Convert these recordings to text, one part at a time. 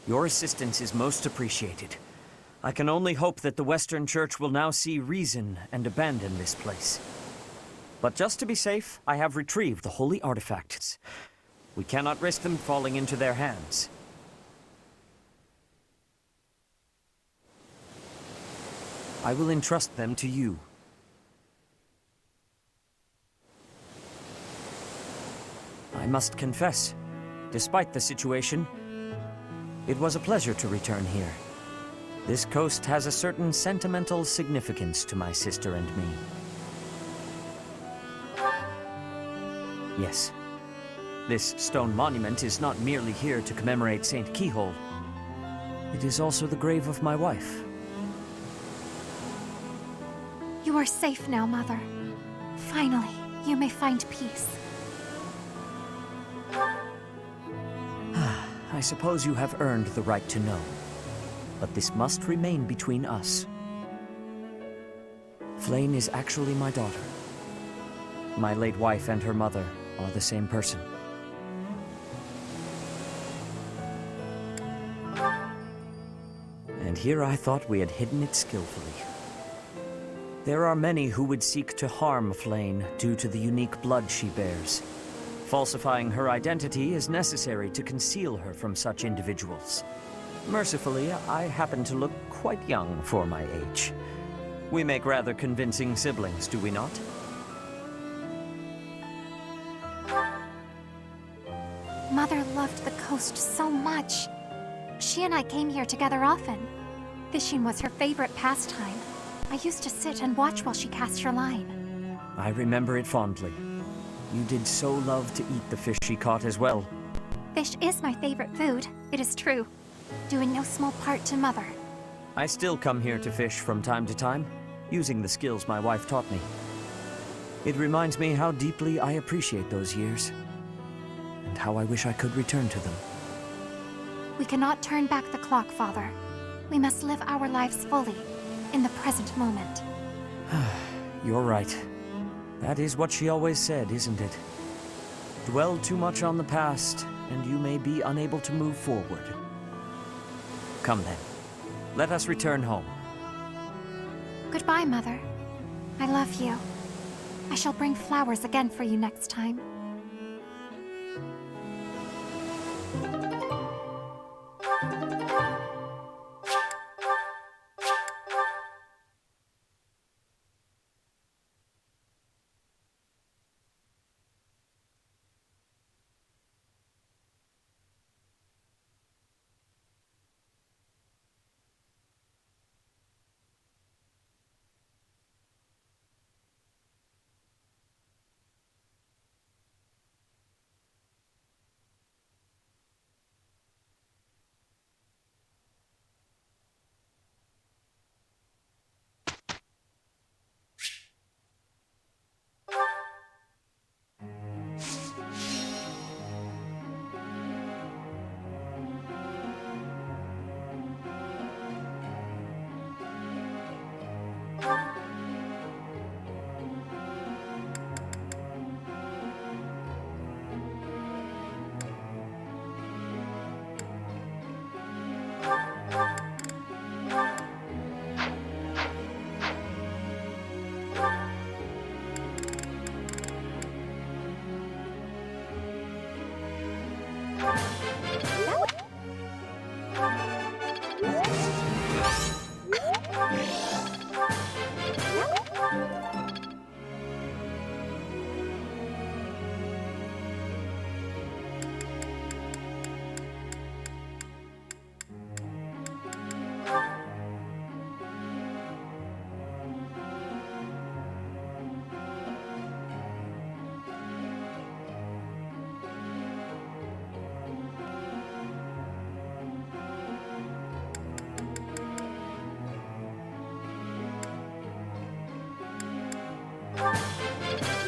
Your assistance is most appreciated. I can only hope that the Western Church will now see reason and abandon this place. But just to be safe, I have retrieved the holy artifacts. We cannot risk them falling into their hands. I will entrust them to you. I must confess, despite the situation, it was a pleasure to return here. This coast has a certain sentimental significance to my sister and me. Yes, this stone monument is not merely here to commemorate Saint Keyhole. It is also the grave of my wife. You are safe now, Mother. Finally, you may find peace. I suppose you have earned the right to know, but this must remain between us. Flayn is actually my daughter. My late wife and her mother are the same person. And here I thought we had hidden it skillfully. There are many who would seek to harm Flayn due to the unique blood she bears. Falsifying her identity is necessary to conceal her from such individuals. Mercifully, I happen to look quite young for my age. We make rather convincing siblings, do we not? Mother loved the coast so much. She and I came here together often. Fishing was her favorite pastime. I used to sit and watch while she cast her line. I remember it fondly. You did so love to eat the fish she caught as well. Fish is my favorite food, it is true. Doing no small part to Mother. I still come here to fish from time to time, using the skills my wife taught me. It reminds me how deeply I appreciate those years, and how I wish I could return to them. We cannot turn back the clock, Father. We must live our lives fully, in the present moment. You're right. That is what she always said, isn't it? Dwell too much on the past, and you may be unable to move forward. Come then. Let us return home. Goodbye, Mother. I love you. I shall bring flowers again for you next time.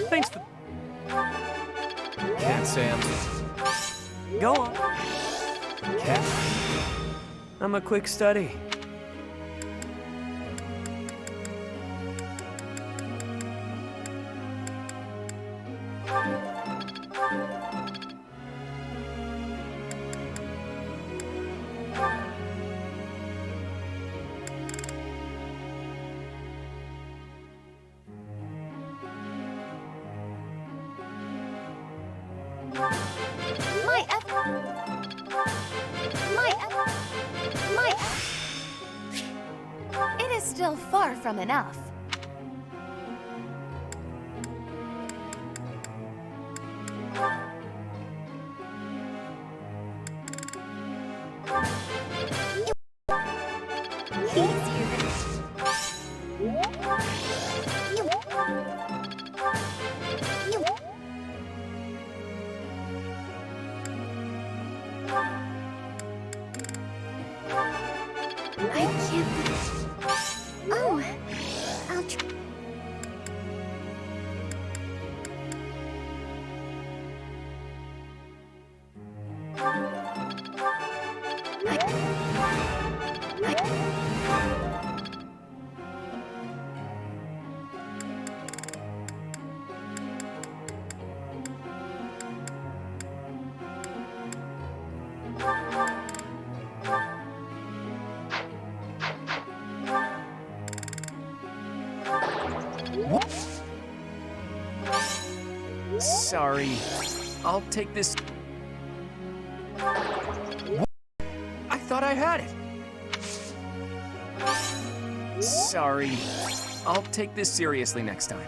Thanks for... Cat Sam. Go on. Cat. I'm a quick study. is still far from enough. I can't... Oh, I'll try... Sorry. I'll take this. I thought I had it. Sorry. I'll take this seriously next time.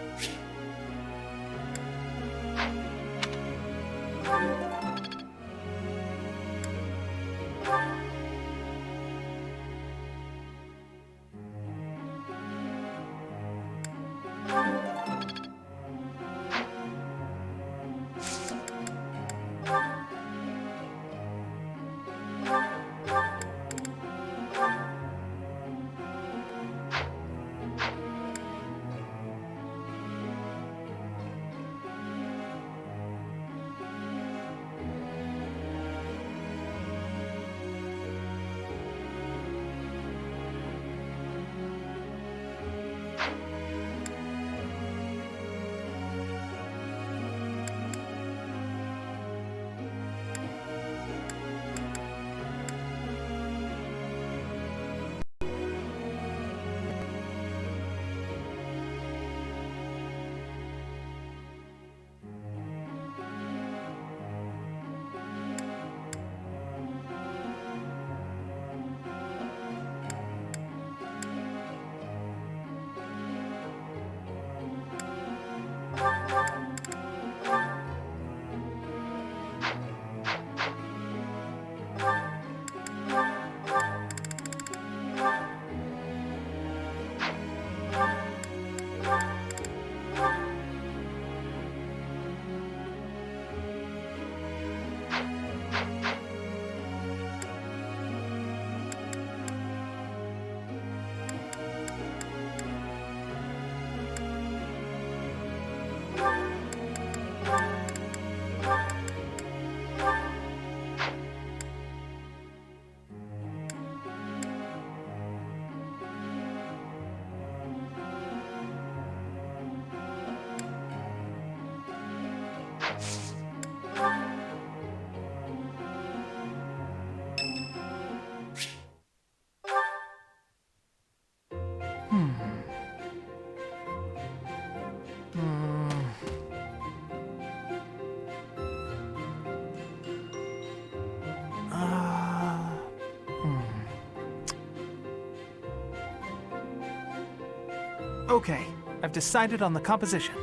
Okay, I've decided on the composition.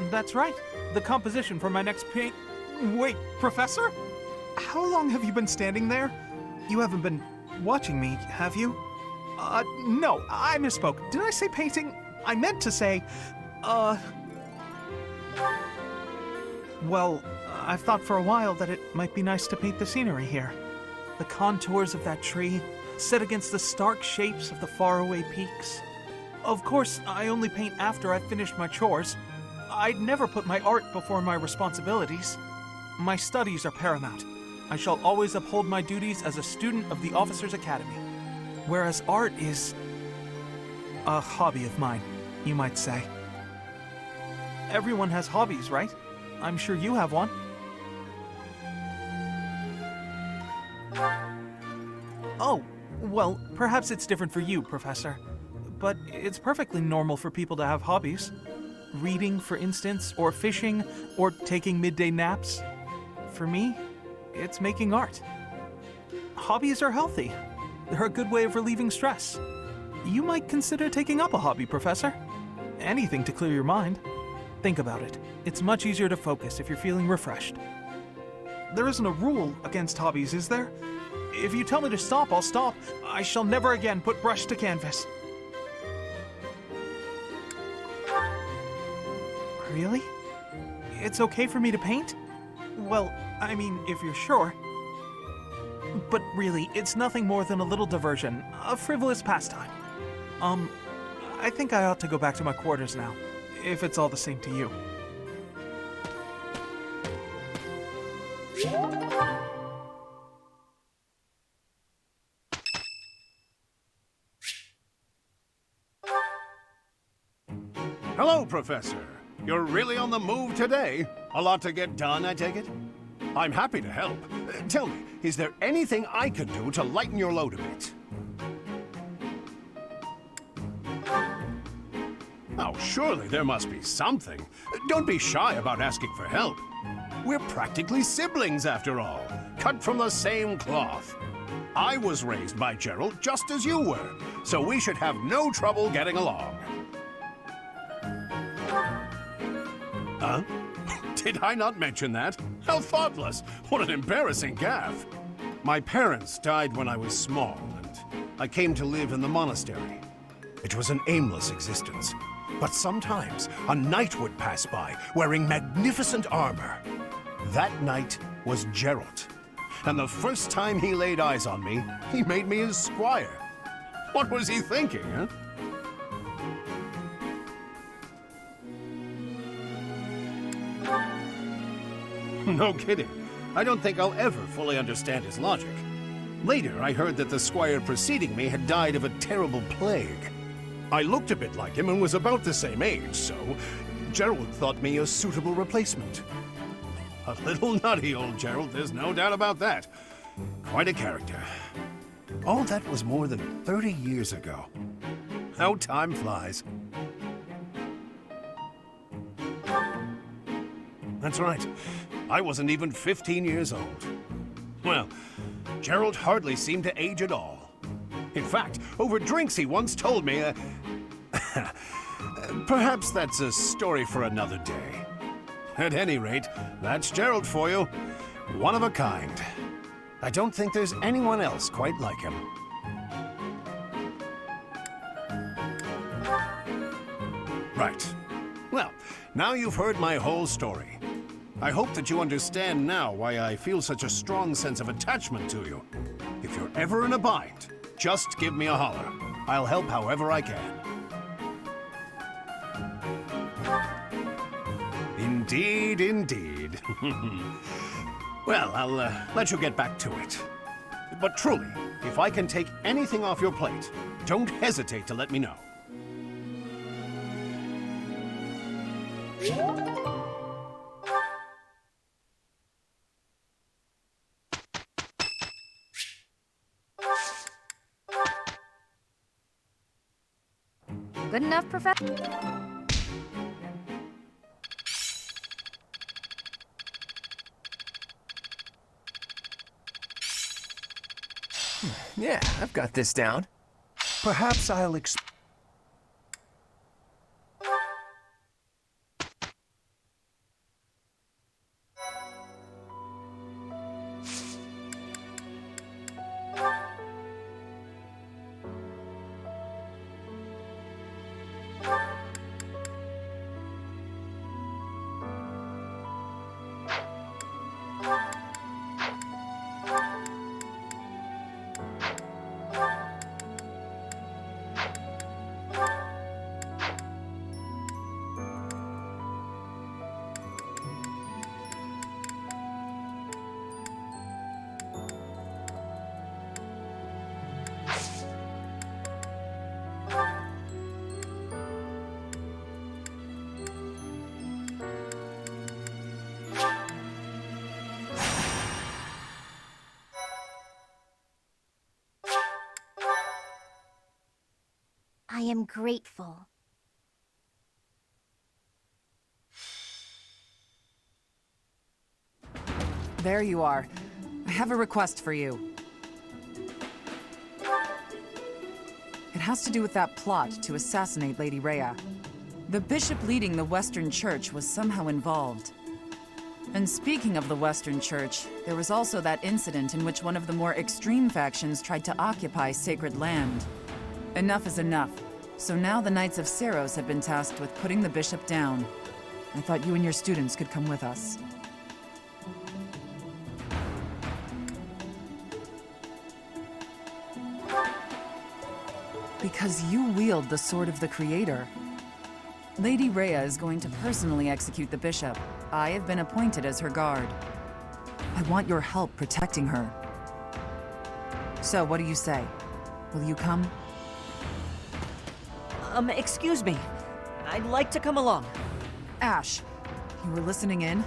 That's right, the composition for my next paint. Wait, Professor? How long have you been standing there? You haven't been watching me, have you? No, I misspoke. Did I say painting? I meant to say, Well, I've thought for a while that it might be nice to paint the scenery here. The contours of that tree, set against the stark shapes of the faraway peaks. Of course, I only paint after I've finished my chores. I'd never put my art before my responsibilities. My studies are paramount. I shall always uphold my duties as a student of the Officers' Academy. Whereas art is a hobby of mine, you might say. Everyone has hobbies, right? I'm sure you have one. Oh, well, perhaps it's different for you, Professor. But it's perfectly normal for people to have hobbies. Reading, for instance, or fishing, or taking midday naps. For me, it's making art. Hobbies are healthy. They're a good way of relieving stress. You might consider taking up a hobby, Professor. Anything to clear your mind. Think about it. It's much easier to focus if you're feeling refreshed. There isn't a rule against hobbies, is there? If you tell me to stop, I'll stop. I shall never again put brush to canvas. Really? It's okay for me to paint? Well, I mean, if you're sure. But really, it's nothing more than a little diversion, a frivolous pastime. I think I ought to go back to my quarters now, if it's all the same to you. Hello, Professor. You're really on the move today. A lot to get done, I take it? I'm happy to help. Tell me, is there anything I could do to lighten your load a bit? Oh, surely there must be something. Don't be shy about asking for help. We're practically siblings, after all, cut from the same cloth. I was raised by Gerald just as you were, so we should have no trouble getting along. Huh? Did I not mention that? How thoughtless! What an embarrassing gaffe! My parents died when I was small, and I came to live in the monastery. It was an aimless existence. But sometimes a knight would pass by, wearing magnificent armor. That knight was Gerald. And the first time he laid eyes on me, he made me his squire. What was he thinking, huh? No kidding. I don't think I'll ever fully understand his logic. Later, I heard that the squire preceding me had died of a terrible plague. I looked a bit like him and was about the same age, so Gerald thought me a suitable replacement. A little nutty, old Gerald, there's no doubt about that. Quite a character. All that was more than 30 years ago. How time flies. That's right. I wasn't even 15 years old. Well, Gerald hardly seemed to age at all. In fact, over drinks he once told me, perhaps that's a story for another day. At any rate, that's Gerald for you. One of a kind. I don't think there's anyone else quite like him. Right. Well, now you've heard my whole story. I hope that you understand now why I feel such a strong sense of attachment to you. If you're ever in a bind, just give me a holler. I'll help however I can. Indeed, indeed. Well, I'll let you get back to it. But truly, if I can take anything off your plate, don't hesitate to let me know. Good enough, Professor? Yeah, I've got this down. Perhaps I'll I am grateful. There you are. I have a request for you. has to do with that plot to assassinate Lady Rhea. The bishop leading the Western Church was somehow involved. And speaking of the Western Church, there was also that incident in which one of the more extreme factions tried to occupy sacred land. Enough is enough. So now the Knights of Seros have been tasked with putting the bishop down. I thought you and your students could come with us. Because you wield the Sword of the Creator. Lady Rhea is going to personally execute the bishop. I have been appointed as her guard. I want your help protecting her. So, what do you say? Will you come? Excuse me. I'd like to come along. Ash, you were listening in?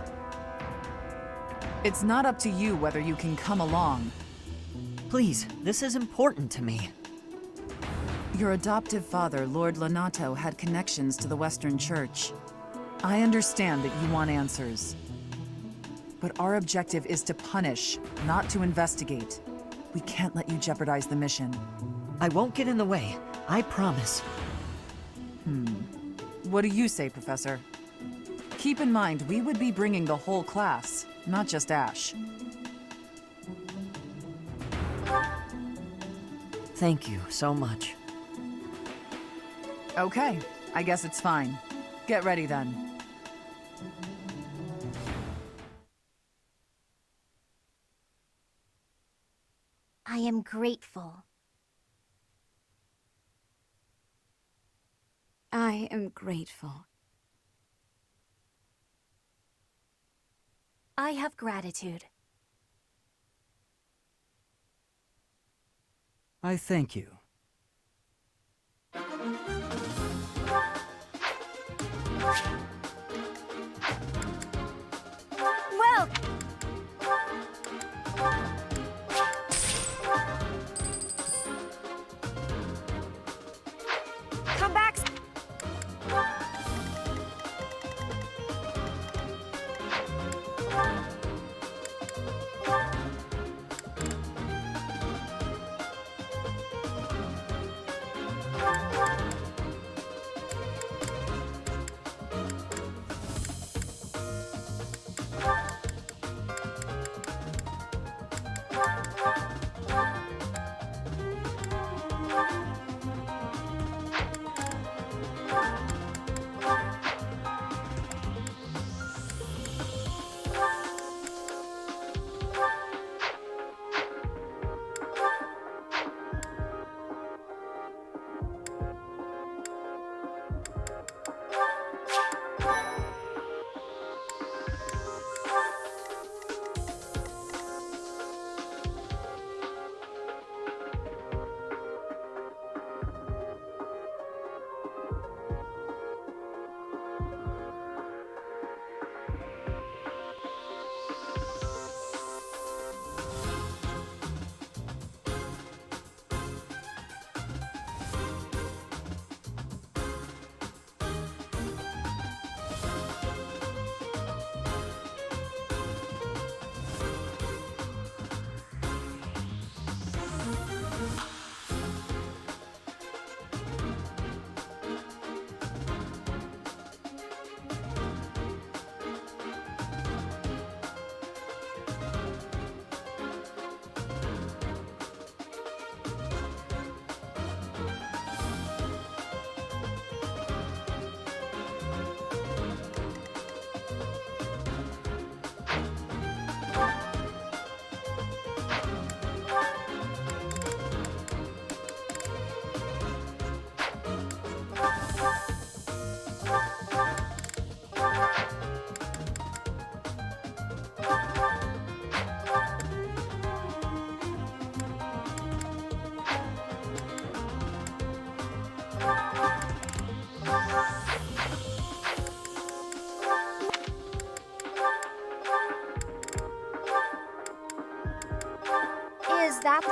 It's not up to you whether you can come along. Please, this is important to me. Your adoptive father, Lord Lonato, had connections to the Western Church. I understand that you want answers. But our objective is to punish, not to investigate. We can't let you jeopardize the mission. I won't get in the way. I promise. What do you say, Professor? Keep in mind, we would be bringing the whole class, not just Ash. Thank you so much. Okay, I guess it's fine. Get ready then. I am grateful. I am grateful. I have gratitude. I thank you. Well, come back.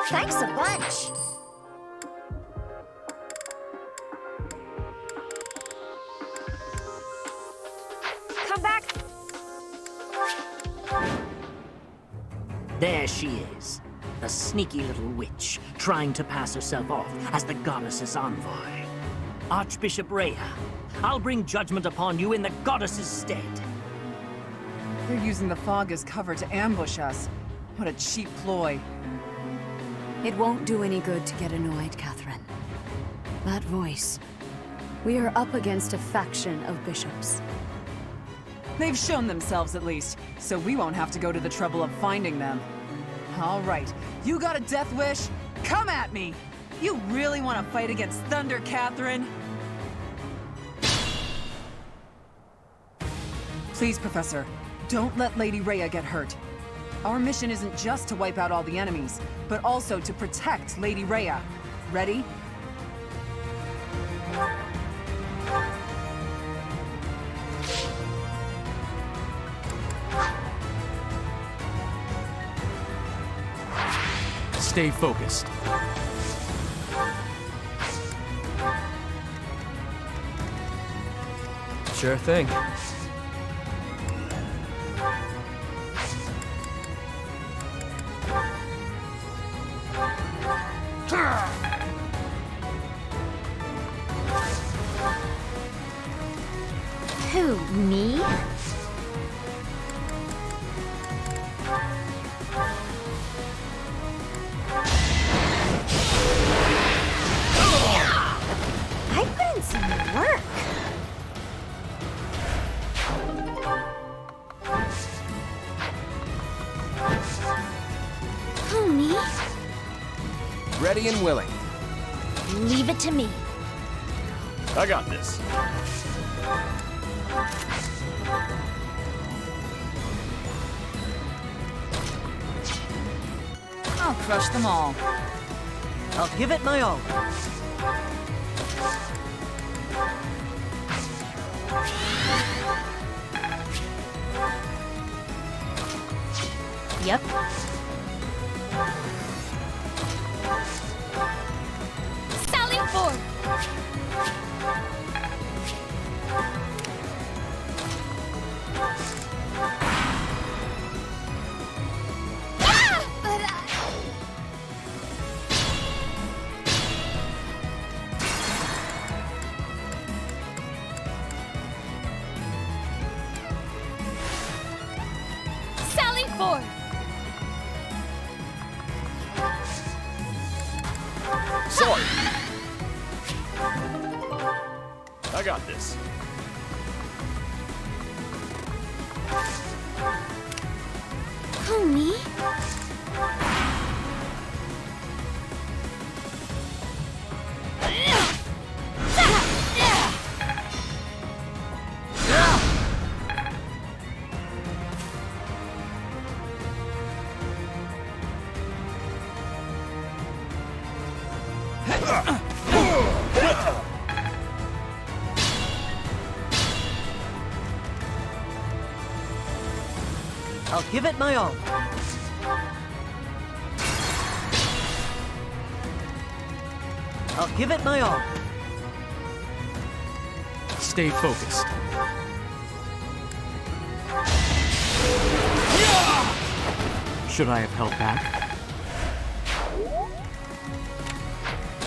Thanks a bunch. Come back. There she is. The sneaky little witch, trying to pass herself off as the goddess's envoy. Archbishop Rhea, I'll bring judgment upon you in the goddess's stead. They're using the fog as cover to ambush us. What a cheap ploy. It won't do any good to get annoyed, Catherine. That voice. We are up against a faction of bishops. They've shown themselves at least, so we won't have to go to the trouble of finding them. All right, you got a death wish? Come at me! You really want to fight against Thunder, Catherine? Please, Professor, don't let Lady Rhea get hurt. Our mission isn't just to wipe out all the enemies, but also to protect Lady Rhea. Ready? Stay focused. Sure thing. Who, me? I put in some work. Who, me? Ready and willing. Leave it to me. I got this. I'll crush them all. I'll give it my all. Yep. Sally forth! Sally forth! Sword! I got this. Who, me? I'll give it my all. I'll give it my all. Stay focused. Should I have held back?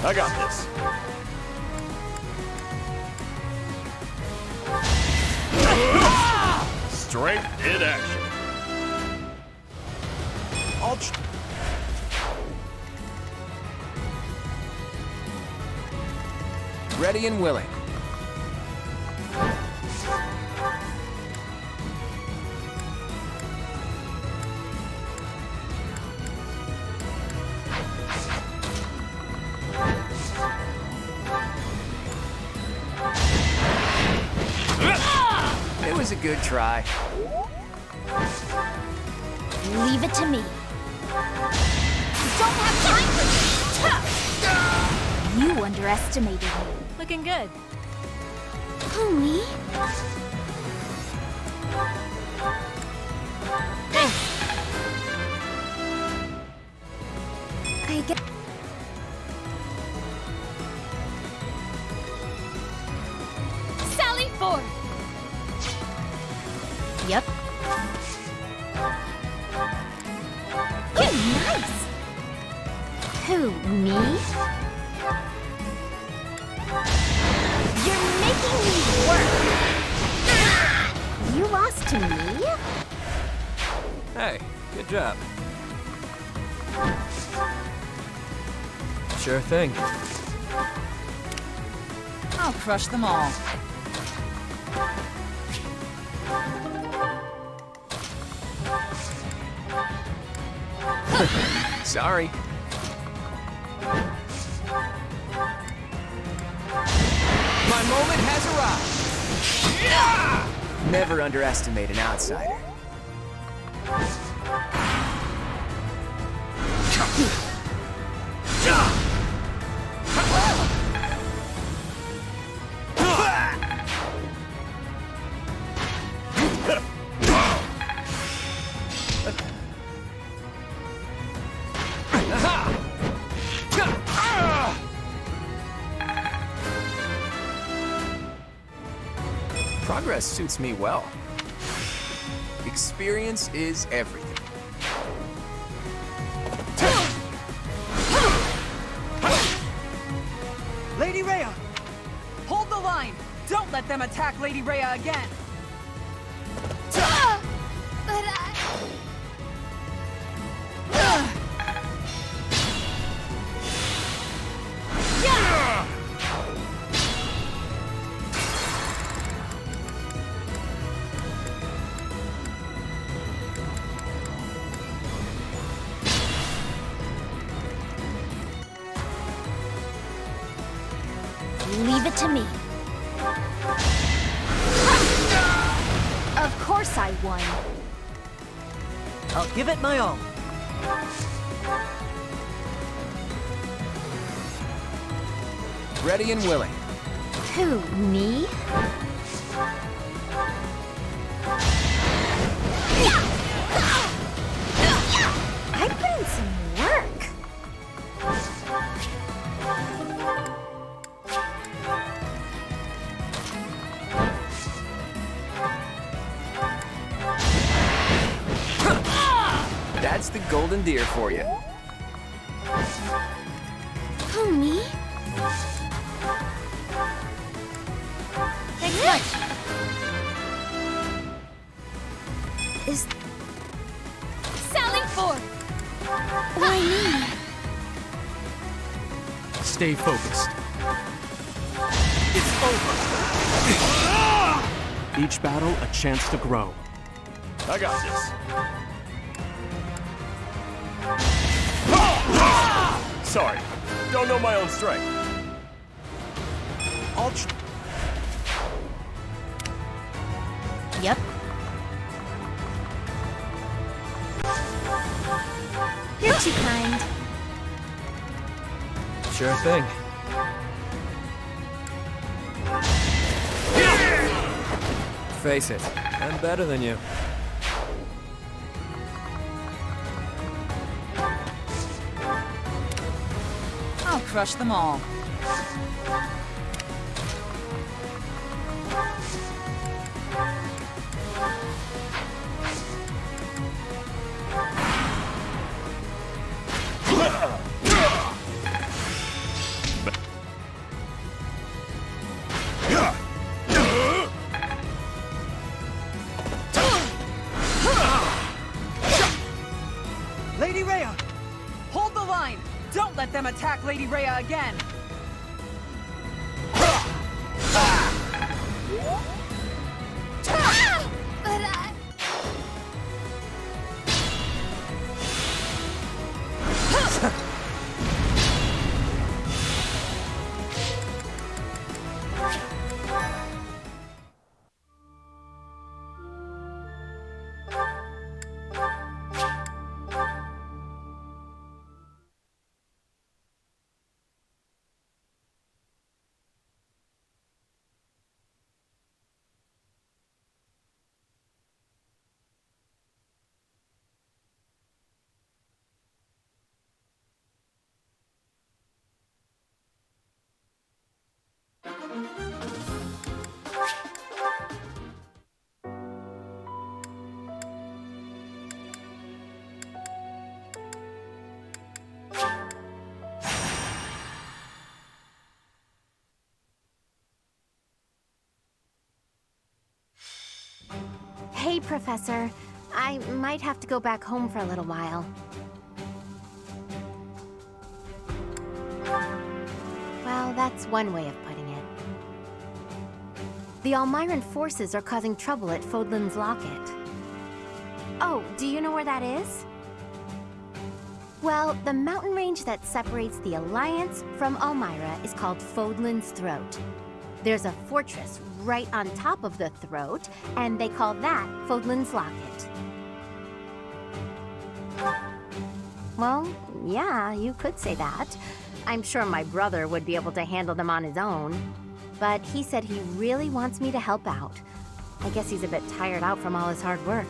I got this. Strength in action. Ready and willing. It was a good try. Leave it to me. Don't have time for this! You underestimated me. Looking good. Who, me? I get... Sally forth! Yep. Good, nice! Who, me? You're making me work! You lost to me? Hey, good job. Sure thing. I'll crush them all. Sorry. My moment has arrived. Never underestimate an outsider. Progress suits me well. Experience is everything. Lady Rhea! Hold the line! Don't let them attack Lady Rhea again! But I... Leave it to me. Of course I won. I'll give it my all. Ready and willing. Who, me? I put in some work. That's the golden deer for you. Who, me? Thanks much. Is... Sally Ford! Why me? Stay focused. It's over. Each battle a chance to grow. I got this. Sorry, don't know my own strength. Yep. You're too kind. Sure thing. Face it, I'm better than you. I'll crush them all. Lady Rhea! Hold the line! Don't let them attack Lady Rhea again! But I... Hey, Professor. I might have to go back home for a little while. Well, that's one way of putting it. The Almiran forces are causing trouble at Fodlan's Locket. Oh, do you know where that is? Well, the mountain range that separates the Alliance from Almyra is called Fodlan's Throat. There's a fortress right on top of the throat, and they call that Fodlan's Locket. Well, yeah, you could say that. I'm sure my brother would be able to handle them on his own. But he said he really wants me to help out. I guess he's a bit tired out from all his hard work.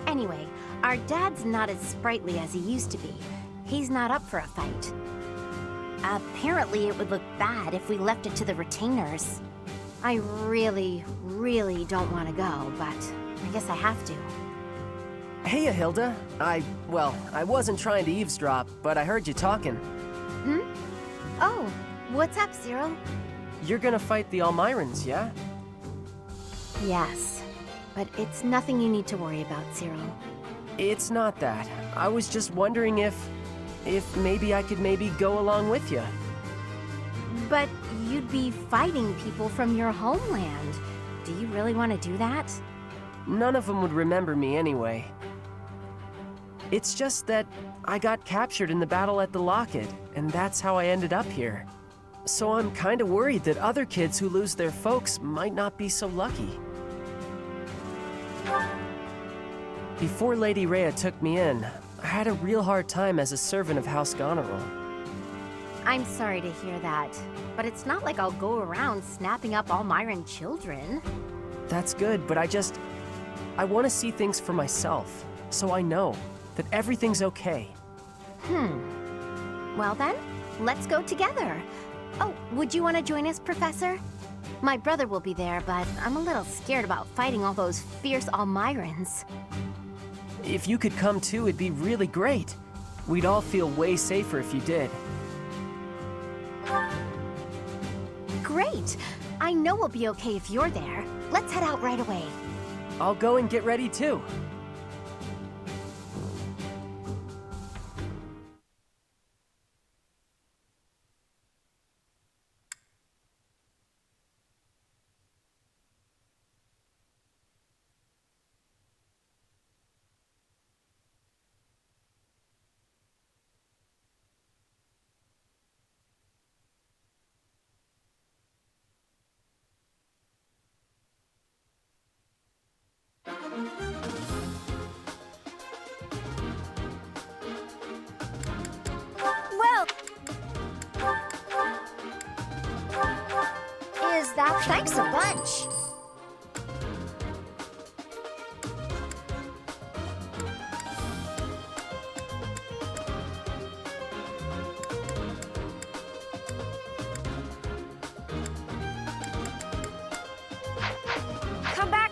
Anyway, our dad's not as sprightly as he used to be. He's not up for a fight. Apparently it would look bad if we left it to the retainers. I really, really don't want to go, but I guess I have to. Hey, Ahilda. I wasn't trying to eavesdrop, but I heard you talking. Hmm? Oh, what's up, Cyril? You're gonna fight the Almyrans, yeah? Yes, but it's nothing you need to worry about, Cyril. It's not that. I was just wondering if maybe I could go along with you. But you'd be fighting people from your homeland. Do you really want to do that? None of them would remember me anyway. It's just that I got captured in the battle at the Locket, and that's how I ended up here. So I'm kinda worried that other kids who lose their folks might not be so lucky. Before Lady Rhea took me in, I had a real hard time as a servant of House Goneril. I'm sorry to hear that, but it's not like I'll go around snapping up Almyran children. That's good, but I want to see things for myself, so I know that everything's okay. Well then, let's go together. Oh, would you want to join us, Professor? My brother will be there, but I'm a little scared about fighting all those fierce Almyrans. If you could come too, it'd be really great. We'd all feel way safer if you did. Great! I know we'll be okay if you're there. Let's head out right away. I'll go and get ready too. Well... Is that... Thanks a bunch! Come back!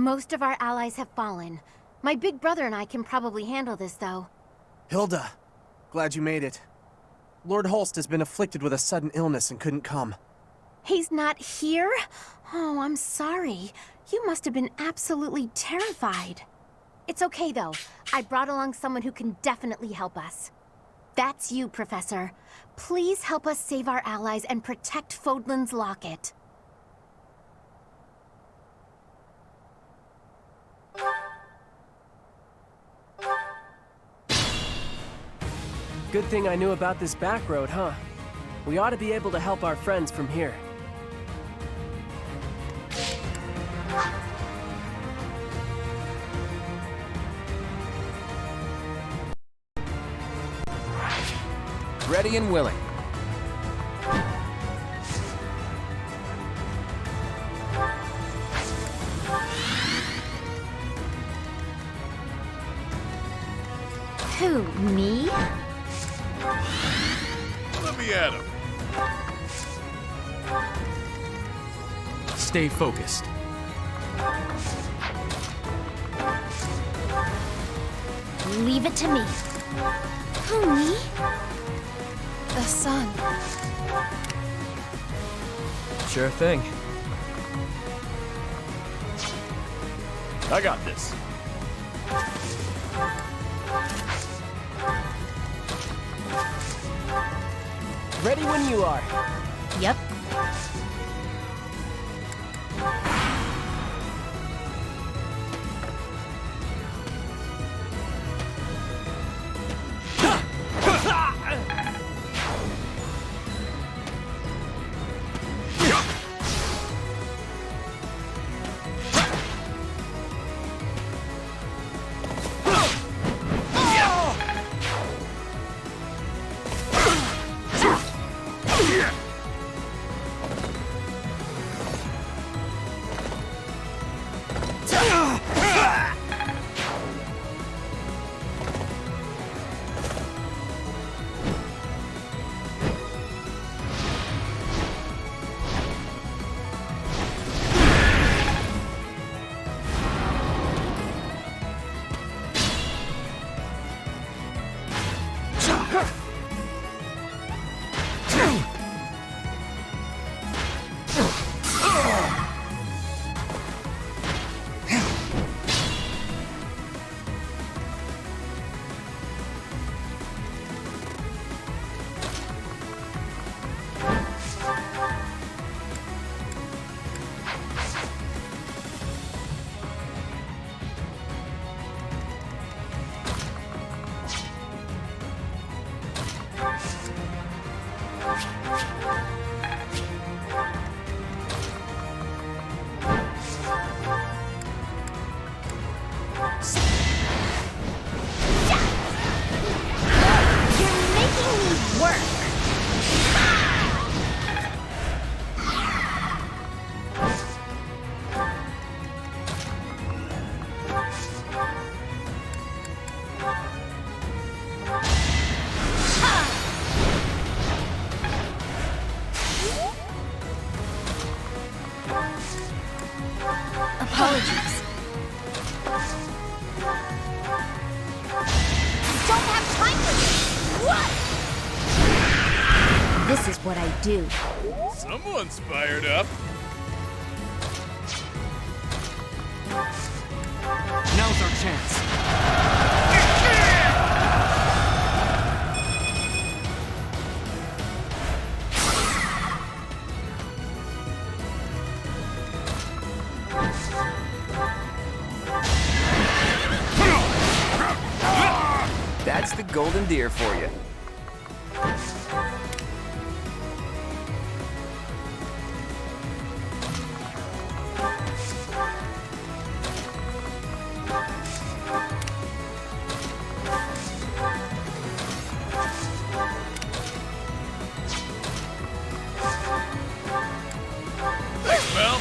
Most of our allies have fallen. My big brother and I can probably handle this, though. Hilda, glad you made it. Lord Holst has been afflicted with a sudden illness and couldn't come. He's not here? Oh, I'm sorry. You must have been absolutely terrified. It's okay, though. I brought along someone who can definitely help us. That's you, Professor. Please help us save our allies and protect Fodlan's locket. Good thing I knew about this back road, huh? We ought to be able to help our friends from here. Ready and willing. Who, me? Let me at him. Stay focused. Leave it to me. Who, me? The sun. Sure thing. I got this. Ready when you are. Yep. Apologies. I don't have time for this! What? This is what I do. Someone's fired up. Now's our chance. That's the golden deer for you. Thanks, pal.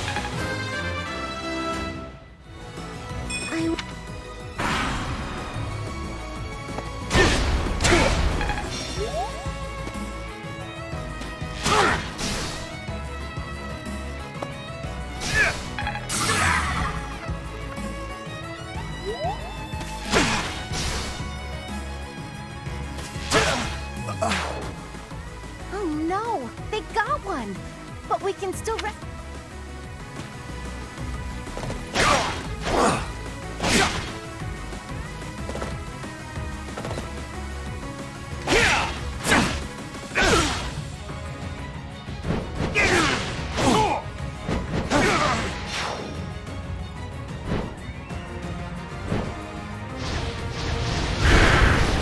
gone. But we can still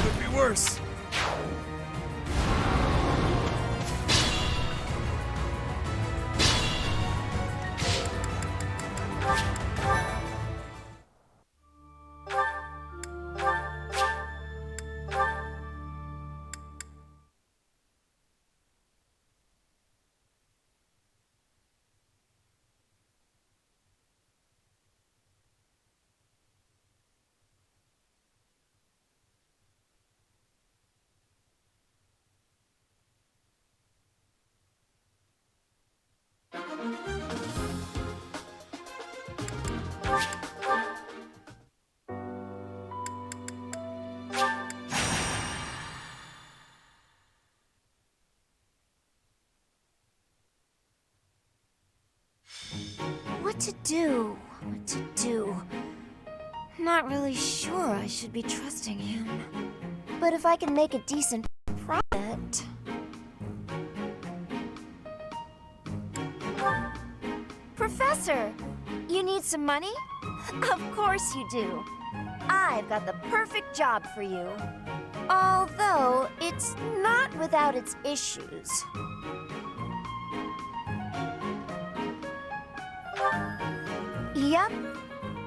Could be worse. What to do? What to do? Not really sure I should be trusting him. But if I can make a decent profit... Professor! You need some money? Of course you do. I've got the perfect job for you. Although, it's not without its issues. Yep.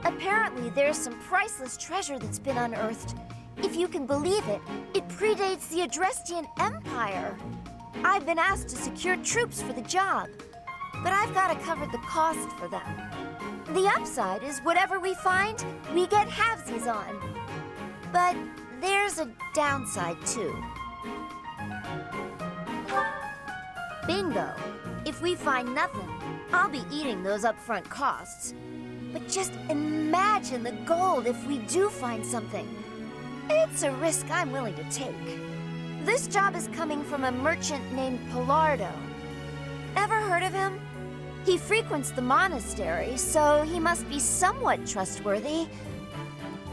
Apparently, there's some priceless treasure that's been unearthed. If you can believe it, it predates the Adrestian Empire. I've been asked to secure troops for the job, but I've got to cover the cost for them. The upside is whatever we find, we get halvesies on. But there's a downside, too. Bingo. If we find nothing, I'll be eating those upfront costs. But just imagine the gold if we do find something. It's a risk I'm willing to take. This job is coming from a merchant named Pilardo. Ever heard of him? He frequents the monastery, so he must be somewhat trustworthy.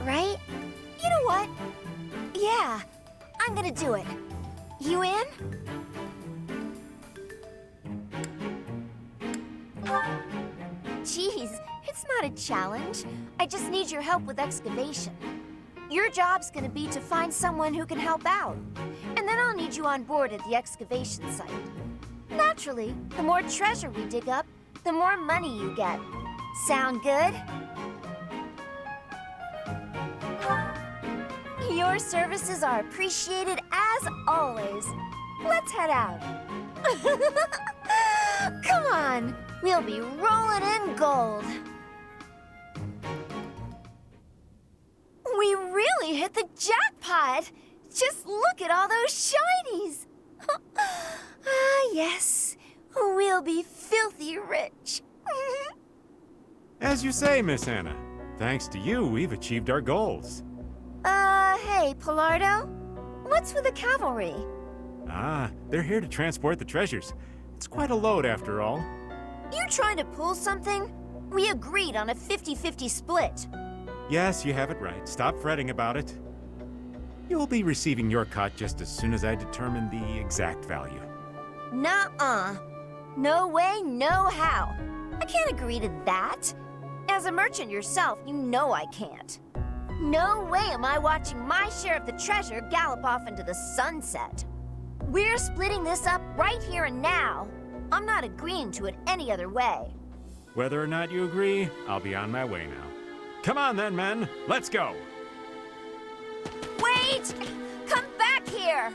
Right? You know what? Yeah, I'm gonna do it. You in? Geez, it's not a challenge. I just need your help with excavation. Your job's gonna be to find someone who can help out. And then I'll need you on board at the excavation site. Naturally, the more treasure we dig up, the more money you get. Sound good? Your services are appreciated as always. Let's head out. Come on, we'll be rolling in gold. We really hit the jackpot! Just look at all those shinies! Ah, yes. We'll be filthy rich. As you say, Miss Anna. Thanks to you, we've achieved our goals. Hey, Pilardo? What's with the cavalry? Ah, they're here to transport the treasures. It's quite a load, after all. You trying to pull something? We agreed on a 50-50 split. Yes, you have it right. Stop fretting about it. You'll be receiving your cut just as soon as I determine the exact value. Nuh-uh. No way, no how. I can't agree to that. As a merchant yourself, you know I can't. No way am I watching my share of the treasure gallop off into the sunset. We're splitting this up right here and now. I'm not agreeing to it any other way. Whether or not you agree, I'll be on my way now. Come on then, men. Let's go. Wait! Come back here!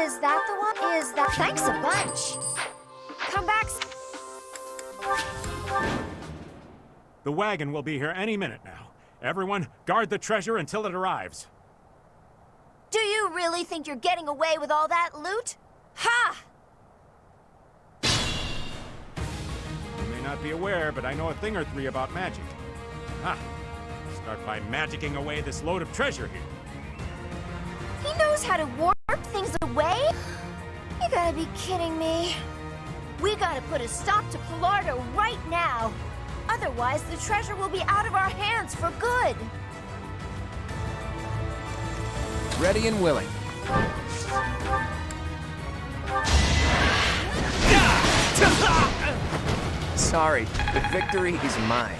Is that the one? Is that... Thanks a bunch. Come back... The wagon will be here any minute now. Everyone, guard the treasure until it arrives. Do you really think you're getting away with all that loot? Ha! You may not be aware, but I know a thing or three about magic. Ha! Start by magicking away this load of treasure here. He knows how to warp things away? You gotta be kidding me. We gotta put a stop to Pilardo right now. Otherwise, the treasure will be out of our hands for good. Ready and willing. Sorry, the victory is mine.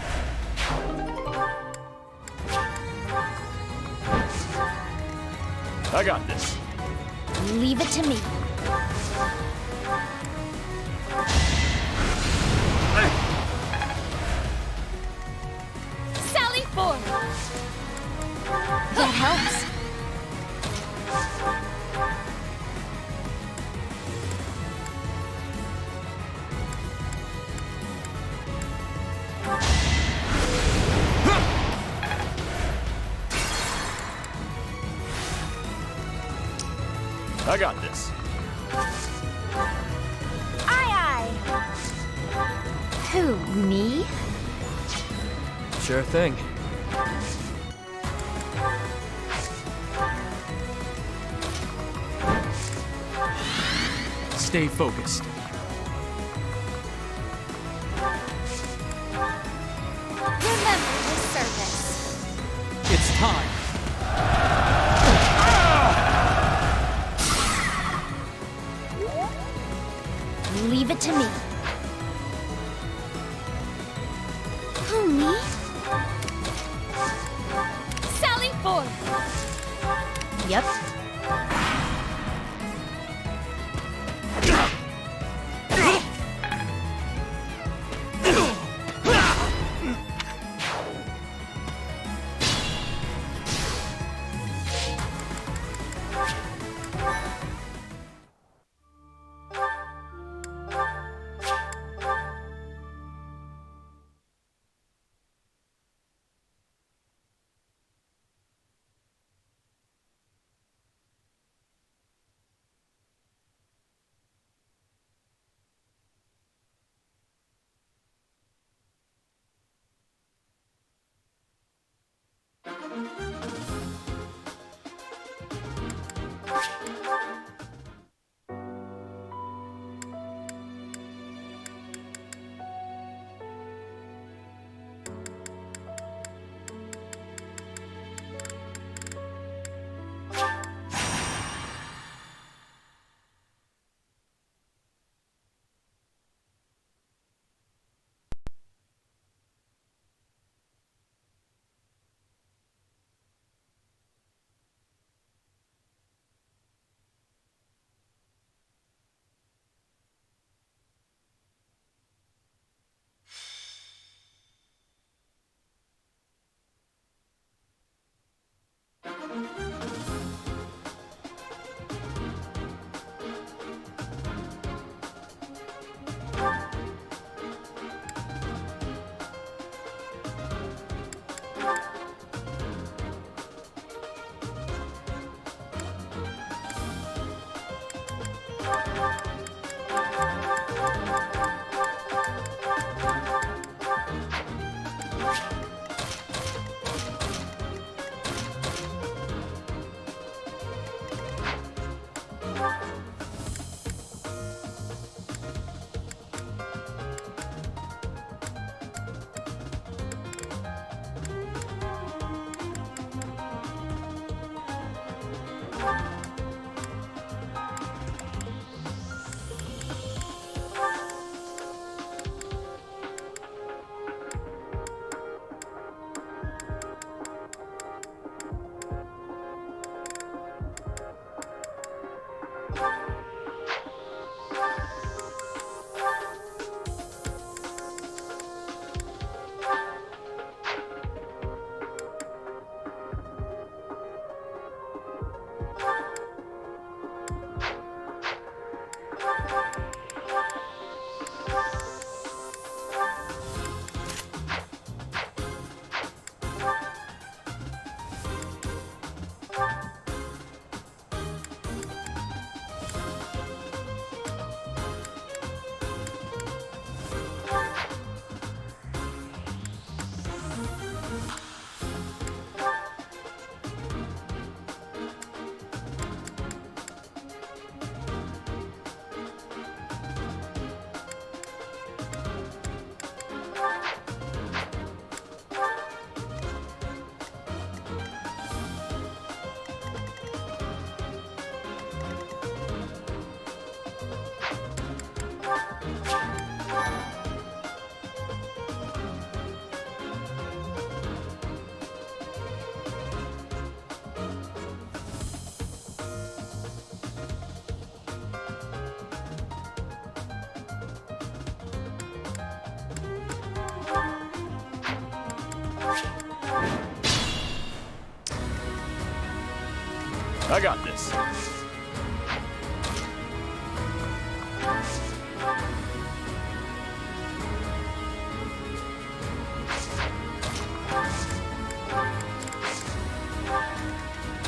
I got this. Leave it to me. Sally forth! That helps. I got this. Aye, aye. Who, me? Sure thing. Stay focused. Remember the service. It's time. Leave it to me. Who, me? Sally forth. Yep. I got this.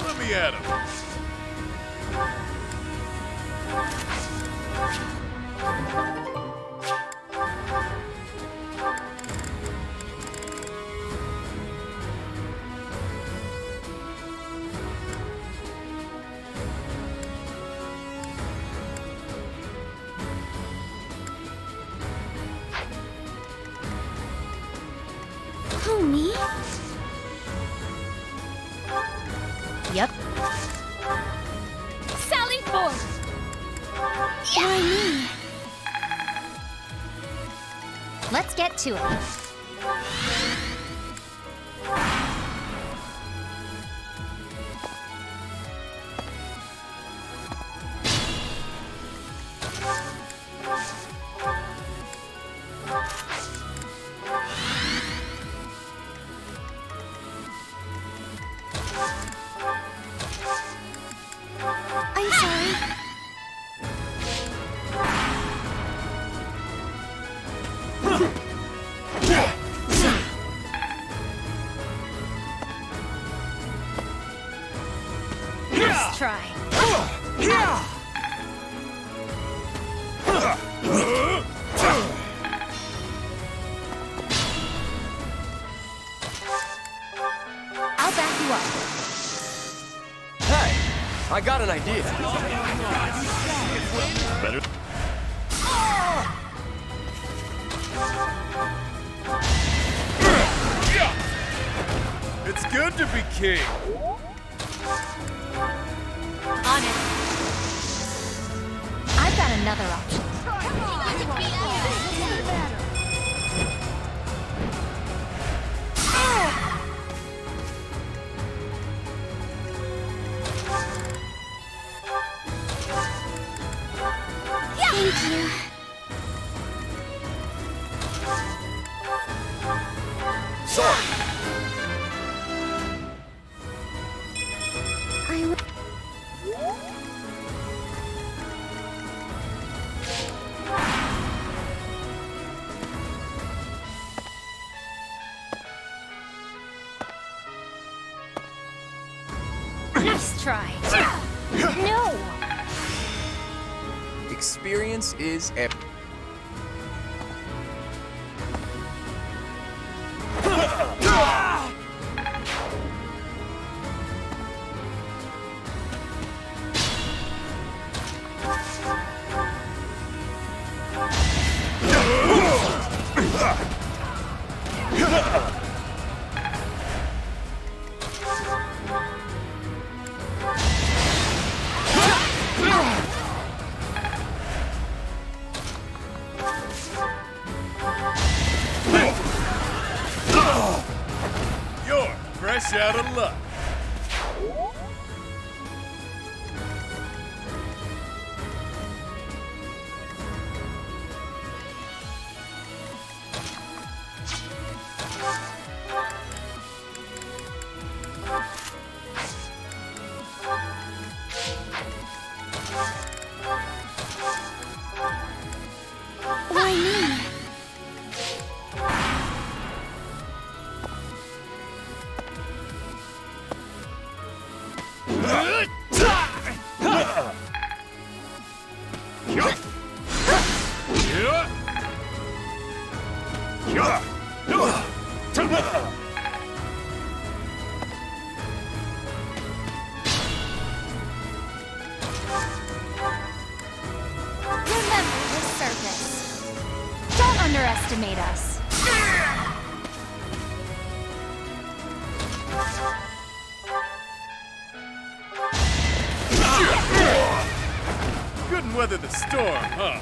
Let me at him. Who, me? Yep. Sally forth! Why me? Let's get to it. I'm sorry. Let's try. I'll back you up. Hey, I got an idea. Better. It's good to be king. On it. I've got another option. Thank you. Sorry. Nice try. No! Experience is everything. You're fresh out of luck. Why me? Remember this surface. Don't underestimate us. Couldn't weather the storm, huh?